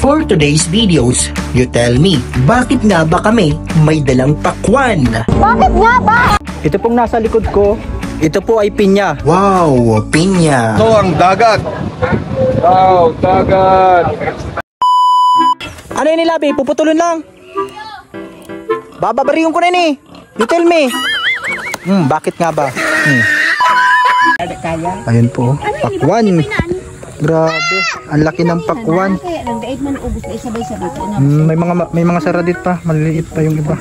For today's videos, you tell me, bakit nga ba kami may dalang pakwan? Bakit nga ba? Ito pong nasa likod ko, ito po ay pinya. Wow, pinya. Ito ang dagat. Wow, dagat. Ano yun nilabi? Puputulon lang. Bababariyon ko na ni. You tell me. Bakit nga ba? Ayun po, pakwan. Grabe, ang laki ng pakwan. May mga saradit pa, maliliit pa yung iba.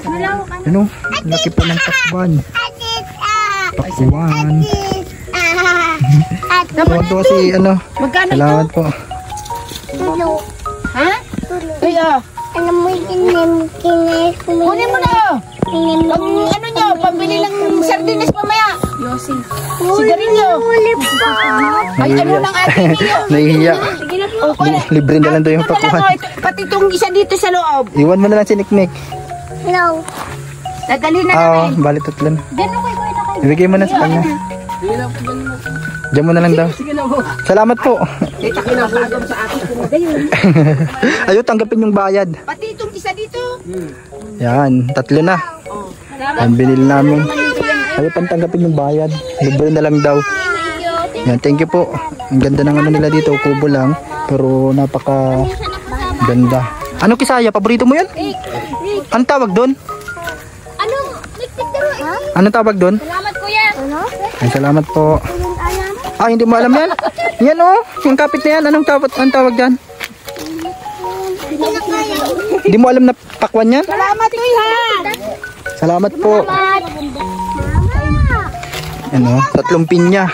Ano? Ang laki po ng pakwan. Pakwan. Salamat po kasi ano. Salamat po. Ha? Ay, alam mo yung kunin mo na. Ano nyo, pambili lang sardinas mamaya. Sigarilyo. Ay, ano lang atin niyo. Nahihiya. Libre na lang daw yung pakwan. Pati itong isa dito sa loob. Iwan mo na lang si Niknik. No. Dadali na Oo, bali tatlo na. Ibigay mo na sa kanya. Diyan mo na lang daw. Salamat po. Ayaw, tanggapin yung bayad. Pati itong isa dito. Yan, tatlo na. Ang binili namin. Ayaw, tanggapin yung bayad. Libre na lang daw. Yan, thank you po. Ang ganda ng ano nila dito, kubo lang. Pero napaka ganda. Ano Kisaya? Paborito mo yun? Anong tawag doon? Ano tawag doon? Salamat kuya. Ay, salamat po. Ah, hindi mo alam yan? Yan oh, yung kapit na yan. Anong tawag dyan? Hindi mo alam na pakwan yan? Salamat kuya. Salamat po. Ano, tatlong pinya.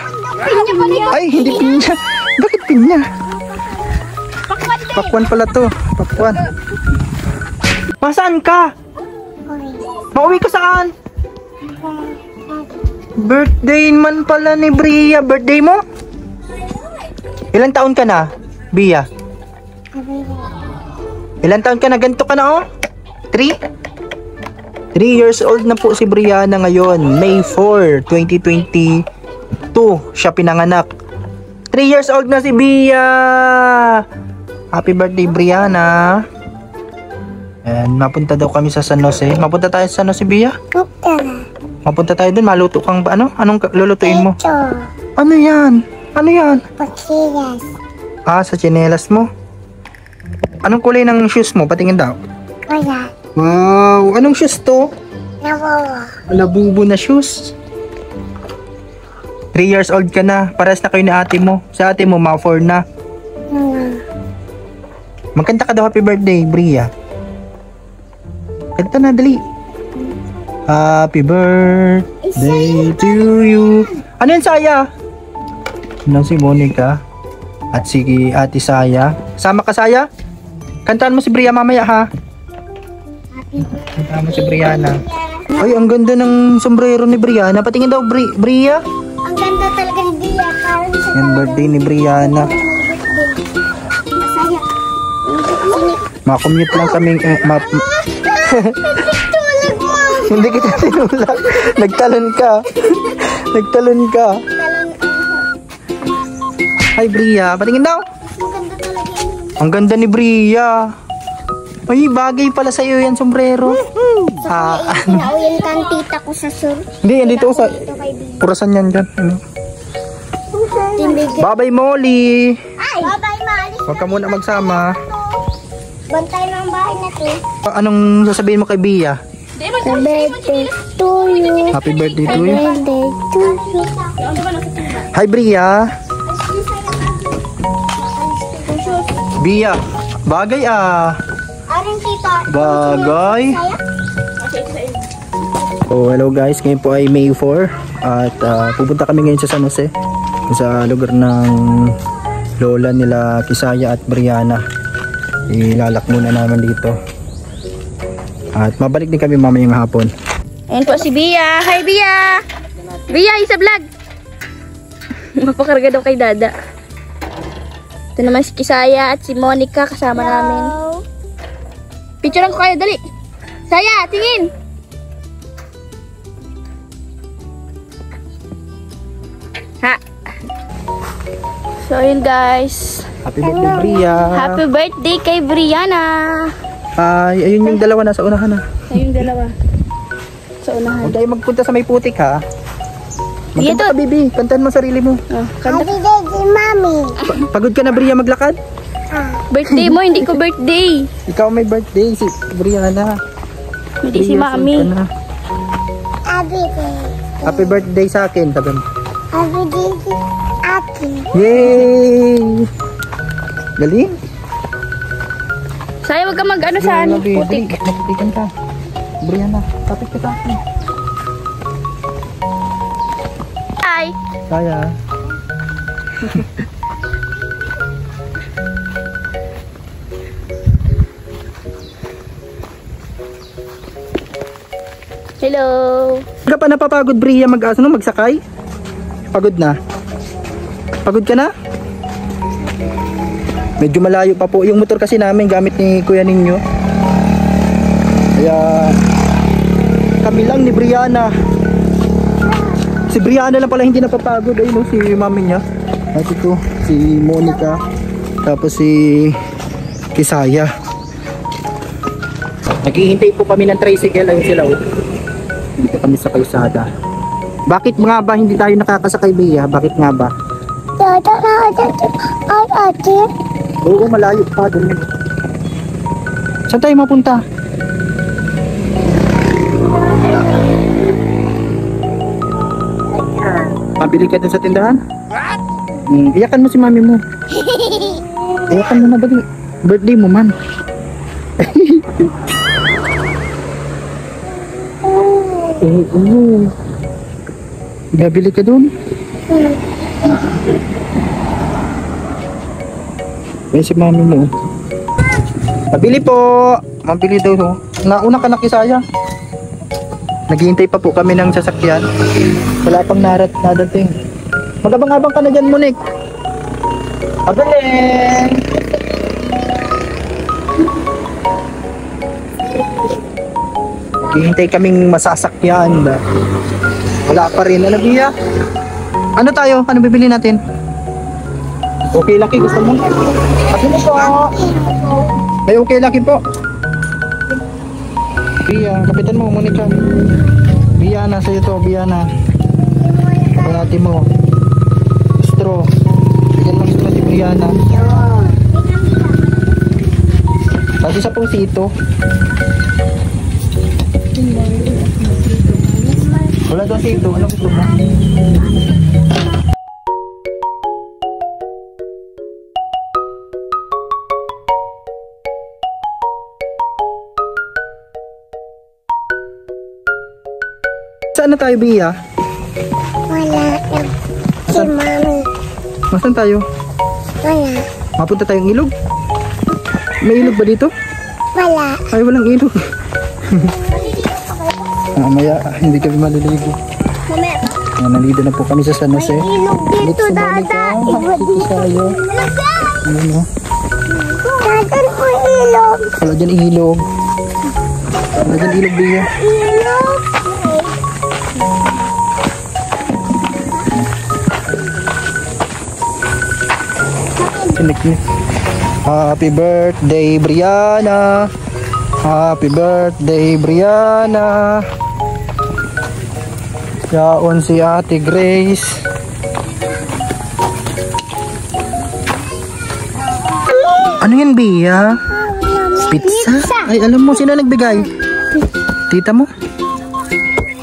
Ay, hindi pinya. Bakit pinya? Pakwan pala to. Pakwan. Masaan ka? Mauwi ka saan? Birthday man pala ni Bria. Birthday mo? Ilang taon ka na, Bia? Ilang taon ka na? Ganito ka na oh? 3 years old na po si Brianna ngayon. May 4, 2022 siya pinanganak. 3 years old na si Bia. Happy birthday Brianna. And mapunta daw kami sa San Jose. Mapunta tayo sa San Jose, Bia? Mapunta tayo dun, maluto kang ano? Anong lulutuin mo? Ano yan? Ano yan? Pachilas. Ah, sa tsinelas mo. Anong kulay ng shoes mo? Patingin daw. Wala. Wow, anong shoes to? Nawawa. Labubo na shoes. 3 years old ka na. Paras na kayo ni ate mo. Sa ate mo, mga 4 na. Magkanta ka daw, happy birthday, Bria. Kanta na, dali. Happy birthday to you. Ano yan, Saya? Ano si Monica at si Ate Saya. Sama ka, Saya? Kantaan mo si Bria mamaya, ha? Kantaan mo si Brianna. Ay, ang ganda ng sombrero ni Brianna. Patingin daw, Bria. Ang ganda talaga ni Bia. Yan, birthday ni Brianna. Masaya. Makommute lang kaming... Hindi kita tinulak. Nagtalon ka. Nagtalon ka. Hi, Bria. Patingin daw. Maganda talaga yun. Ang ganda ni Bria. Ay, bagay pala sa iyo yan, sombrero. Pinauyan ka ang tita ko sa sur. Hindi, dito sa... Purasan yan dyan. Bye-bye, Molly. Bye-bye, maalis. Huwag ka muna magsama. Bantay ng bahay na to. Anong sasabihin mo kay Bia? Happy birthday to you. Happy birthday to you. Birthday to you. Hi, Bria. Bia, bagay ah. Aring tita. Bagay. Oh, hello guys. Ngayon po ay May 4 at pupunta kami ngayon sa San Jose, sa lugar ng lola nila Kisaya at Brianna. Ilalak muna namin dito. At mabalik din kami mamayang hapon. Ayan po si Bia. Hi Bia. Bia, isa vlog. Mapakarga daw kay Dada. Ito naman si Kisaya at si Monica kasama namin. Picturean ko kayo, dali. Saya, tingin. Ha. So, ayun guys. Happy birthday, Bria. Happy birthday kay Brianna. Ay, ayun yung dalawa nasa unahan na. Ayun dalawa. Sa unahan. Huwag tayo magpunta sa may putik ha. Sige, Magkanta ka, baby. Kantahan mo sarili mo. Oh, kanta. Happy birthday, Mami. Pagod ka na, Bria, maglakad? Birthday mo, hindi ko birthday. Ikaw may birthday, si Brianna. Hindi si Mami. Happy birthday. Happy birthday sa akin, sabi mo. Happy birthday, Ate. Yay! Galing. Saya, wag ka mag-ano sa ano, putik. Magputikan ka. Brianna, kapit ka sa akin. Ay. Kaya. Hello. Hindi ka pa napapagod, Bria, magsakay? Pagod na? Pagod ka na? Medyo malayo pa po. Yung motor kasi namin gamit ni kuya ninyo. Kaya kami lang ni Brianna. Si Brianna lang pala hindi napapagod. Ayun, si mami niya. At ito, si Monica. Tapos si Kisaya. Naghihintay po kami ng tricycle. Ayun sila. Dito kami sa kalsada. Bakit nga ba hindi tayo nakakasakay, Bea? Bakit nga ba? Ate. Oo, malayo pa doon. Saan tayo mapunta? Pabili ka dun sa tindahan? What? Iyakan mo si mami mo. Iyakan mo na dali. Birthday mo man. Oo. Gabili ka dun? Yan si mami mo. Pabili po. Mabili daw. Nauna ka na, Kisaya. Naghihintay pa po kami ng sasakyan. Wala pang nadating. Magabang-abang ka na dyan, Monique. Pabili! Naghihintay kaming masasakyan. Wala pa rin. Ano, Bia? Ano tayo? Ano bibili natin? Okay, Lucky. Gusto mo? Kasi mo po. May okay, Lucky po. Bia, kapitan mo, Monica. Bia na sa'yo to, Bia na. Kalati mo. Straw. Bigyan mo straw si Brianna. Tapos sa pusito. Wala doon sito. Ano gusto mo? Saan na tayo, Bia? Wala. Si Mami. Masan tayo? Wala. Mapunta tayong ilog? May ilog ba dito? Wala. Ay, walang ilog. Mamaya, hindi kami maliligo. Mamaya. Nandito na po kami sa San Jose. Ilog dito, Dada. Dito tayo. Ayun o. Dadan ko ilog. Wala dyan ilog. Wala dyan ilog, Bia. Ilog. Sinik-nik. Happy birthday, Brianna. Happy birthday, Brianna. Yaon si Ate Grace. Ano yan, Bia? Pizza? Ay, alam mo, sino nagbigay? Tita mo?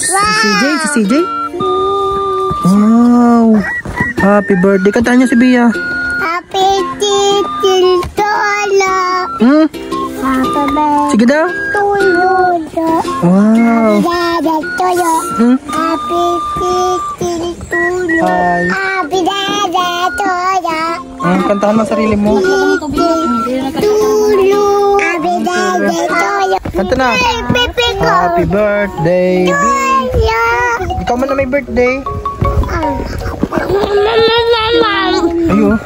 Si CJ? Si CJ? Wow! Happy birthday. Kantahan niya si Bia. Happy titil tolo. Hmm? Happy birthday Sige daw. to you. Wow. Dada toyo. Hmm? Happy titil tolo. Hi. Happy dada toyo. Kantahan mo ang sarili mo. Tulo. Happy dada toyo. Kanta na. Pepe ko. Happy birthday. Toyo. Ikaw man na may birthday. Ayo.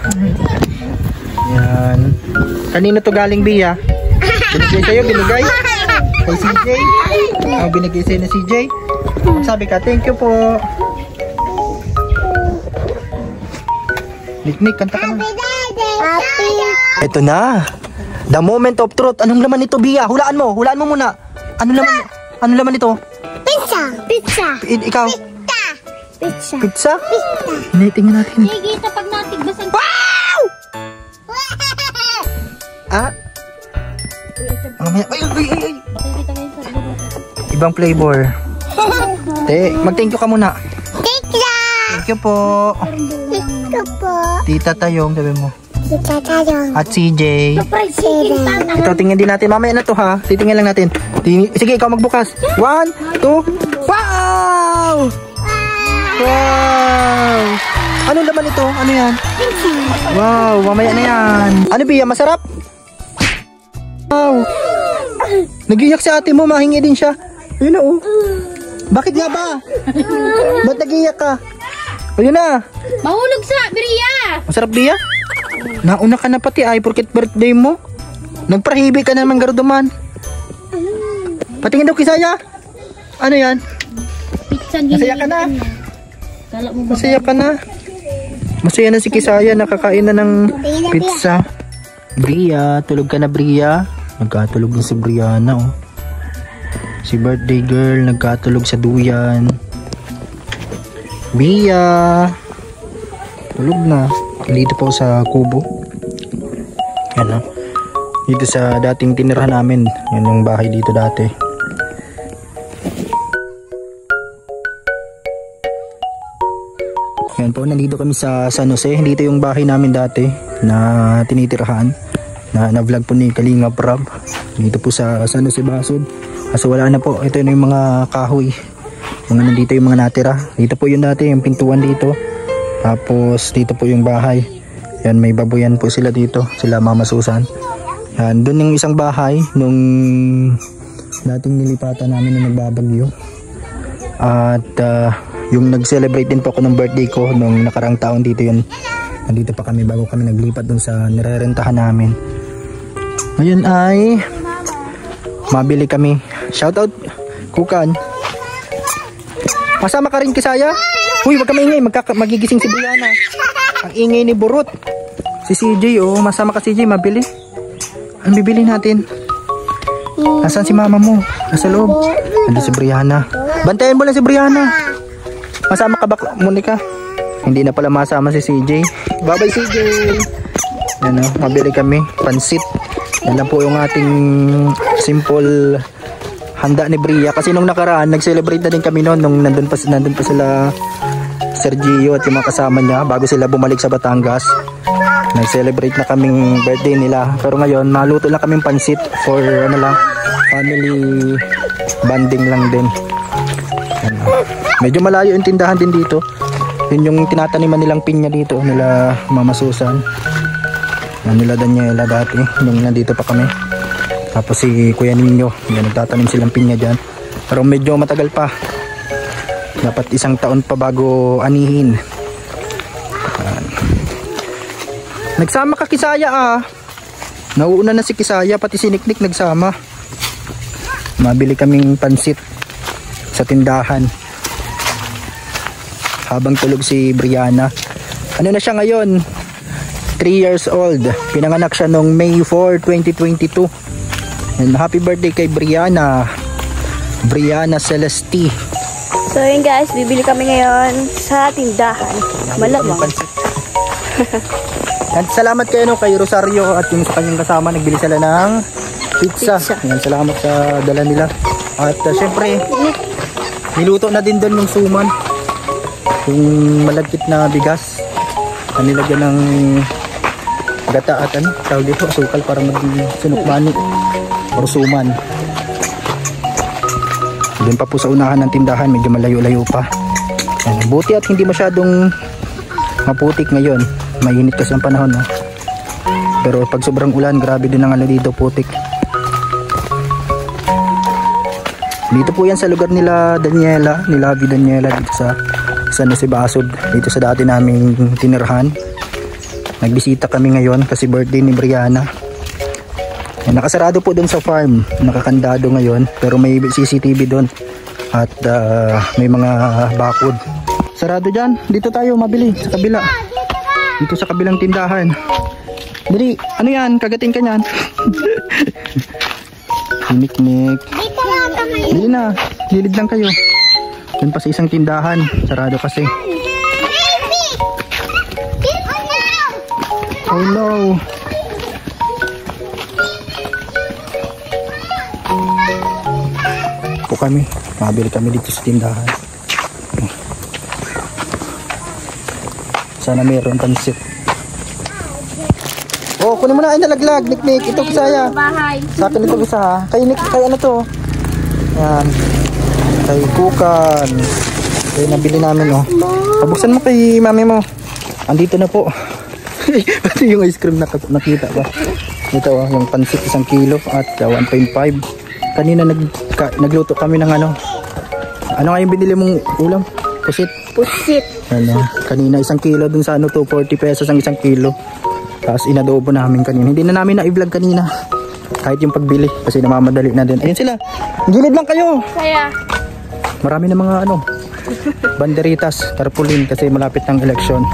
Yan. Kanino to galing, Bia? Binigay sa'yo, binigay? Kay CJ? Binigay sa'yo na CJ? Sabi ka, thank you po. Nick, kanta ka na. Ito na. The moment of truth. Anong laman nito, Bia? Hulaan mo muna. Ano laman nito? Pizza. Ikaw? Pizza. Pizza? Tingnan natin. Sige, pag natigbasan. Wow! Ah? Mamaya. Ay. Ibang flavor. Mag-thank you ka muna. Thank you po. Tita Tayong, sabi mo. At CJ. Ito, tingnan din natin. Mamaya na to ha. Titingnan lang natin. Sige, ikaw magbukas. 1, 2. Wow! Wow! Anong laman ito? Ano yan? Wow, mamaya na yan. Ano, Bia? Masarap? Wow! Nagiyak si ate mo. Mahingi din siya. Ayun na, oh. Bakit nga ba? Ba't nagiyak ka? Ayun na. Mahulog sa Bria. Masarap, Bia? Nauna ka na pati ay porket birthday mo. Nagprahibi ka naman garuduman. Patingin daw Kisaya. Ano yan? Masaya ka na. Masaya ka na. Masaya na si Kisaya. Nakakain na ng pizza. Bria, tulog ka na, Bria. Nagkatulog na si Brianna, oh. Si birthday girl nagkatulog sa duyan. Bia, tulog na. Dito po sa kubo. Yan, oh. Dito sa dating tinirahan namin. Yan yung bahay dito dati. Yan po, nandito kami sa San Jose. Dito yung bahay namin dati na tinitirahan. Na-vlog po ni Kalinga Prab. Dito po sa San Jose Basud. Kaso wala na po. Ito na yung mga kahoy. Mga nandito yung mga natira. Dito po yung dati, yung pintuan dito. Tapos dito po yung bahay. Yan, may baboyan po sila dito. Sila Mama Susan. Yan, doon yung isang bahay nung dating nilipatan namin nung nagbabagyo. At yung nag-celebrate din po ako ng birthday ko nung nakarang taon dito yun. Nandito pa kami bago kami naglipat doon sa nirerentahan namin. Ngayon ay mabili kami. Shoutout Kukan. Masama ka rin Kisaya? Uy, wag ka maingay, magigising si Brianna. Ang ingay ni Burot. Si CJ, oh, masama ka CJ, mabili. Ang bibili natin? Nasaan si mama mo? Nasa loob. Nandito si Brianna. Bantayan mo lang si Brianna. Masama ka ba, Monica? Hindi na pala masama si CJ. Bye-bye CJ. Ano, mabili kami. Pansit. Yan lang po yung ating simple handa ni Bria. Kasi nung nakaraan, nag-celebrate na din kami noon. Nung nandun pa sila Sergio at yung mga kasama niya. Bago sila bumalik sa Batangas. Nag-celebrate na kaming birthday nila. Pero ngayon, maluto lang kaming pansit for ano lang, family bonding lang din. Ano. Medyo malayo yung tindahan din dito. Yun yung tinataniman nilang pinya dito nila Mama Susan. Nila Daniela dati nung nandito pa kami. Tapos si Kuya Ninyo, yan, nagtatanim silang pinya dyan. Pero medyo matagal pa. Dapat 1 taon pa bago anihin. Nagsama ka Kisaya ah. Nauuna na si Kisaya, pati si Niknik nagsama. Mabili kaming pansit sa tindahan. Habang tulog si Brianna. Ano na siya ngayon? 3 years old. Pinanganak siya noong May 4, 2022. And happy birthday kay Brianna. Brianna Celeste. So yun guys, bibili kami ngayon sa tindahan. Malamang. At salamat kayo no, kay Rosario at yung sa kanyang kasama. Nagbili sila ng pizza. Yan, salamat sa dala nila. At syempre, niluto na din doon yung suman. Yung malagkit na bigas. Nilagyan ng gata at ano, tawag dito, asukal para mag-sunukmani or suman. Doon pa po sa unahan ng tindahan, medyo malayo-layo pa. Yan, buti at hindi masyadong maputik ngayon. Mainit kasi ang panahon, no? Pero pag sobrang ulan, grabe din ang ano dito, putik. Dito po yan sa lugar nila Daniela, nila Abby Daniela, dito sa San Jose Basud, dito sa dati naming tinirhan. Nagbisita kami ngayon kasi birthday ni Brianna. Nakasarado po doon sa farm, nakakandado ngayon, pero may CCTV doon at may mga bakod. Sarado dyan, dito tayo mabili sa kabila. Dito sa kabilang tindahan. Dali, ano yan? Kagatin ka niyan. Nik-nik. Dito lang kami. Dali na, gilid lang kayo. Doon pa sa isang tindahan. Sarado kasi. Baby! Dito na! Oh no. Po kami. Mabili kami dito sa tindahan. Sana mayroon pansit. Oh, kunin mo na. Ay, nalaglag. Nik-nik. Ito Kisaya. Bahay. Sa akin ito isa ha. Kay Nick, kay ano to? Yan. Kay Kukan. Kaya nabili namin oh. Pabuksan mo kay mami mo. Andito na po. Ito yung ice cream na nakita ba? Ito oh, yung pansit 1 kilo at 1.5. Kanina nagluto kami ng ano. Ano nga yung binili mong ulam? Pusit. Pusit. Ano, kanina 1 kilo dun sa ano, 240 pesos ang 1 kilo. Tapos inadobo namin kanina. Hindi na namin na-vlog kanina. Kahit yung pagbili kasi namamadali na din. Ayun sila. Gilid lang kayo. Saya. Marami na mga ano, banderitas, tarpaulin kasi malapit ng eleksyon.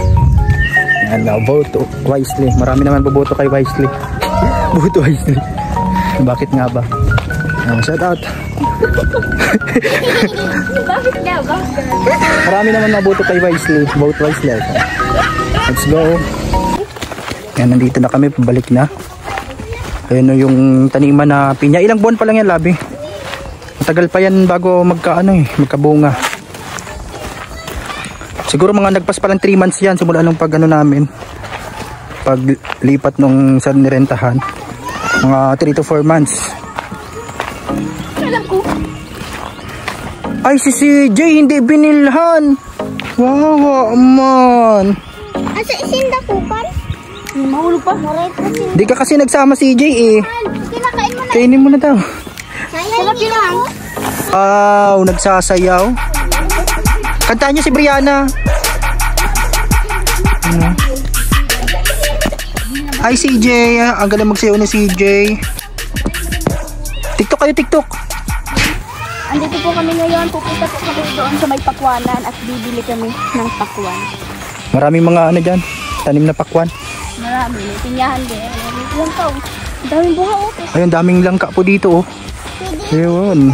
Yan na, vote wisely. Marami naman boboto kay Wisely. Vote wisely. Bakit nga ba? Shout out. Bakit nga ba? Marami naman maboto kay Wisely. Vote wisely. Let's go. Yan, nandito na kami, pabalik na. Ayun o yung taniman na pinya. Ilang buwan pa lang yan, Labi. Matagal pa yan bago magkabunga. Siguro mga nagpas pa lang 3 months yan simula nung pag ano namin. Paglipat nung sa nirentahan. Mga 3 to 4 months. Alam ko. Ay, si CJ hindi binilhan. Wawa man. Asa isinda kukan? Mahulog pa. Di ka kasi nagsama CJ eh. Kinakain mo na. Kainin mo na daw. Sarap yun lang. Wow, nagsasayaw. Kantahan niyo si Brianna. Ano? Hi CJ, ang galing magsayaw ni CJ. TikTok kayo, TikTok. Andito po kami ngayon. Pupunta po kami doon sa may pakwanan at bibili kami ng pakwan. Maraming mga ano dyan, tanim na pakwan. Marami. May pinyahan din. Yung tao. Daming bunga oh. Ayun, daming langka po dito oh. Ayun.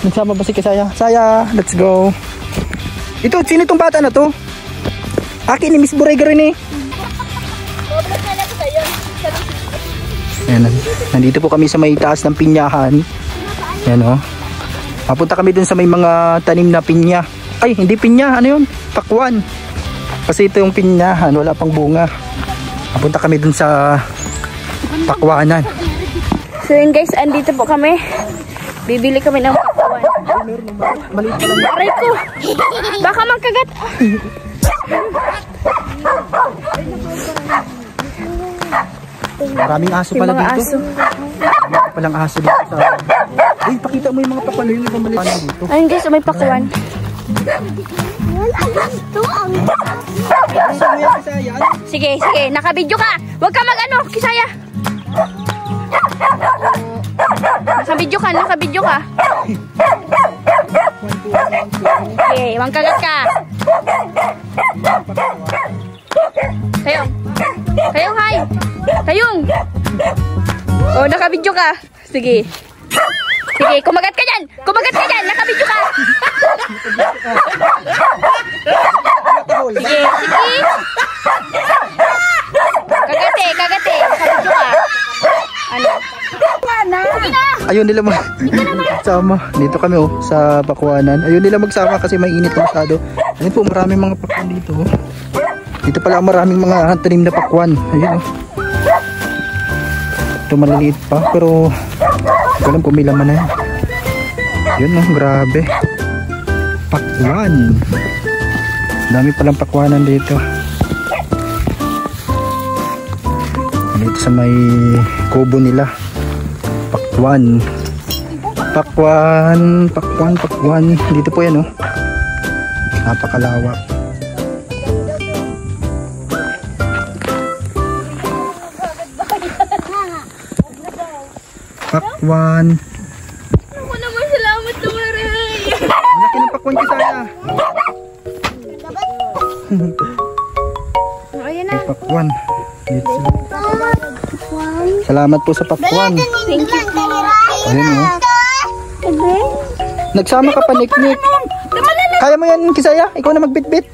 Nagsama ba si Kisaya? Saya, let's go. Ito, sino itong bata na to? Akin ni Miss Burega rin eh. Ayan, nandito po kami sa may taas ng pinyahan. Ayan o. Papunta kami dun sa may mga tanim na pinya. Ay, hindi pinya, ano yun? Pakwan. Kasi ito yung pinyahan, wala pang bunga. Papunta kami dun sa pakwanan. So yun guys, andito po kami. Bibili kami ng pakwan. Maliit pa lang. Aray ko! Baka magkagat. Maraming aso Yung pala mga dito. aso. Marami palang aso dito sa... Uy, pakita mo yung mga pakwan. Yung ibang maliit dito. Ayun guys, may pakwan. Sige, sige. Nakabidyo ka. Huwag ka mag-ano, Kisaya. Nakabidyo ka, nakabidyo ka. Okay, mangkagat ka. Kayong. Kayong, hi. Kayong. Oh, nakabidyo ka. Sige. Sige, kumagat ka dyan. Kumagat ka dyan. Nakabidyo ka. Sige, sige. Kagate, kagate. Nakabidyo ka. Ano? Ayun nila magsama. Dito kami oh, sa pakwanan. Ayun nila magsama kasi mainit na masyado. Ayun po, maraming mga pakwan dito oh. Dito pala maraming mga tanim na pakwan. Ayun oh. Ito maliliit pa pero hindi ko alam kung may laman na yan. Yun oh, grabe. Pakwan. Dami palang pakwanan dito. Dito sa may kubo nila. Pakwan. Pakwan, pakwan, pakwan. Dito po yan oh. Napakalawak. Pakwan. Ako naman, salamat naman. Malaki ng pakwan pakwan Kisaya. Ayan na. Pakwan. Dito sila. Salamat po sa pakwan. Thank you po. Ayun oh. Nagsama ka pa, Niknik. Kaya mo yan, Kisaya? Ikaw na magbitbit.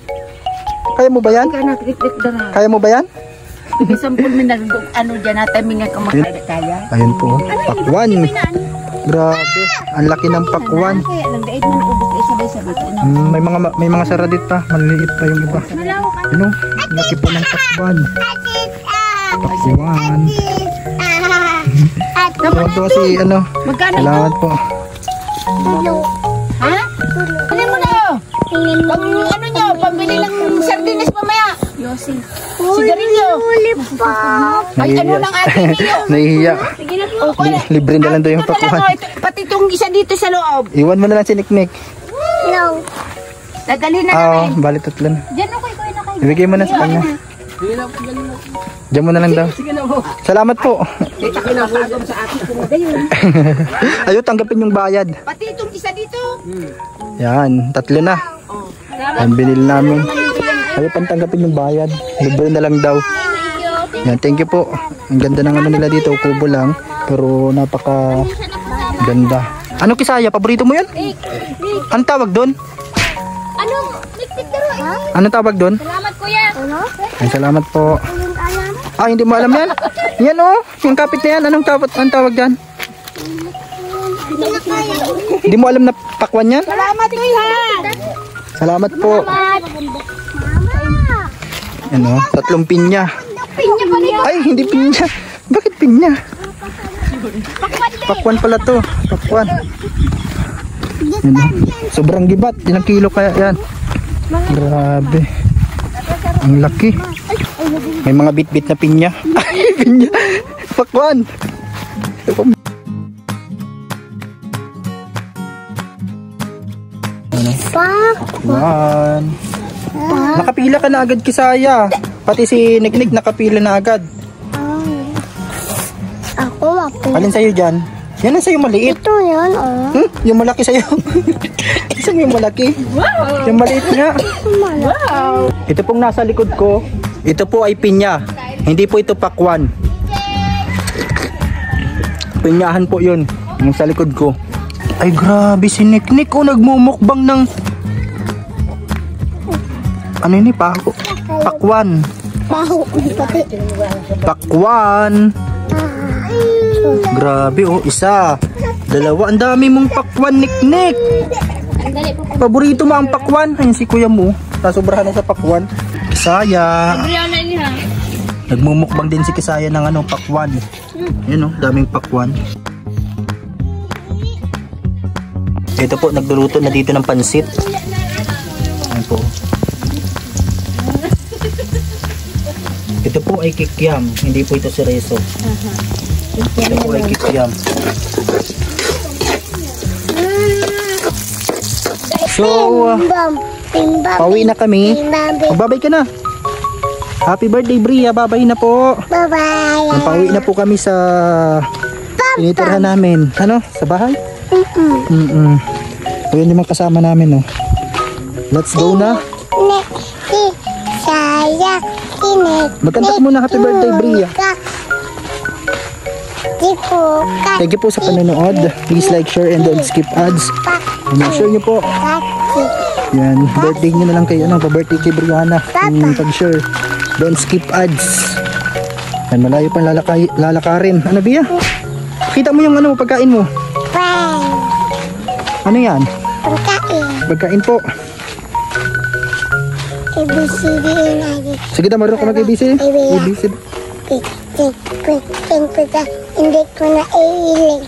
Kaya mo ba yan? Kaya mo ba yan? Isampul mo na ano dyan natin mga kamakaya. Ayun po, pakwan. Grabe, ang laki ng pakwan. Kaya nagdaid mo na ubos isabay-sabay. May mga saradit pa, maliliit pa yung iba. Yun o, ang laki po ng pakwan. Pakwan. Salamat po si ano. Salamat po. Ha? Ano mo na? Ano nyo? Pambili lang sardinas mamaya. Yossi. Sigarilyo. Ay, ano lang atin niyo? Nahihiya. Sige na po. Libre na lang daw yung Ito na lang, pakwan. pati itong isa dito sa loob. Iwan mo na lang si Niknik. Dadali na Oo, namin. bali tatlo na. Diyan ako, ikaw na kayo. Ibigay mo na sa kanya. Diyan mo na lang daw. Salamat po. Ayaw, tanggapin yung bayad. Pati itong isa dito. Yan, tatlo na. Ang binil namin. Ayaw, pantanggapin yung bayad. Libre na lang daw. Yan, thank you po. Ang ganda ng ano nila dito, kubo lang. Pero napaka ganda. Ano Kisaya, paborito mo yun? Anong tawag doon? Ano? Nagtitiro eh. Anong tawag doon? Salamat kuya. Ay, salamat po. Ah, hindi mo alam yan? Yan oh, yung kapit na yan. Anong tawag dyan? Hindi mo alam na pakwan yan? Salamat kuya. Salamat po. Ano, 3 pinya. Pinya pa rin. Ay, hindi pinya. Bakit pinya? Pakwan pala to. Pakwan. Ano, sobrang gibat. Ilang kilo kaya yan? Grabe. Ang laki. May mga bit-bit na pinya. Ay, pinya. Pakwan. Ano? Pakwan. Nakapila ka na agad Kisaya. Pati si Niknik nakapila na agad. Ako, Alin sa'yo dyan? Yan ang sa'yo maliit. ito yan, oh. Yung malaki sa'yo. Saan yung malaki? Wow. Yung maliit nga. Wow. Ito pong nasa likod ko. Ito po ay pinya. Hindi po ito pakwan. Pinyahan po yun. Yung sa likod ko. Ay grabe si Niknik. Oh, nagmumukbang ng... Ano yun eh? Pakwan. Baho, pati. Pakwan. Grabe oh, 1, 2, ang dami mong pakwan, Niknik. Paborito mo ang pakwan? Ayun si kuya mo, nasubrahan na sa pakwan. Kisaya. Nagmumukbang din si Kisaya ng ano, pakwan. Yan oh, daming pakwan. Ito po, nagluluto na dito ng pansit. Ayan po. Ito po ay kikiam, hindi po ito si Reso. Ito po ay kikiam. So, pauwi na kami. Magbabay ka na. Happy birthday, Bria. Babay na po. Bye-bye. Pauwi na po kami sa tinitirhan namin. Ano? Sa bahay? Ayun yung mga kasama namin, oh. Let's go na. Magkanta ka muna. Happy birthday, Bria. Thank you po sa panonood. Please like, share, and don't skip ads. Share nyo po. Yan, birthday nyo na lang kayo. Pa-birthday kay Brianna. Yung pag-share. Don't skip ads. Yan, malayo pang lalakarin. Ano, Bia? Kita mo yung ano, pagkain mo. Ano yan? Pagkain po. ABCD lagi. Sige na, marunong ka mag-ABCD. ABCD. Hindi ko na iiling.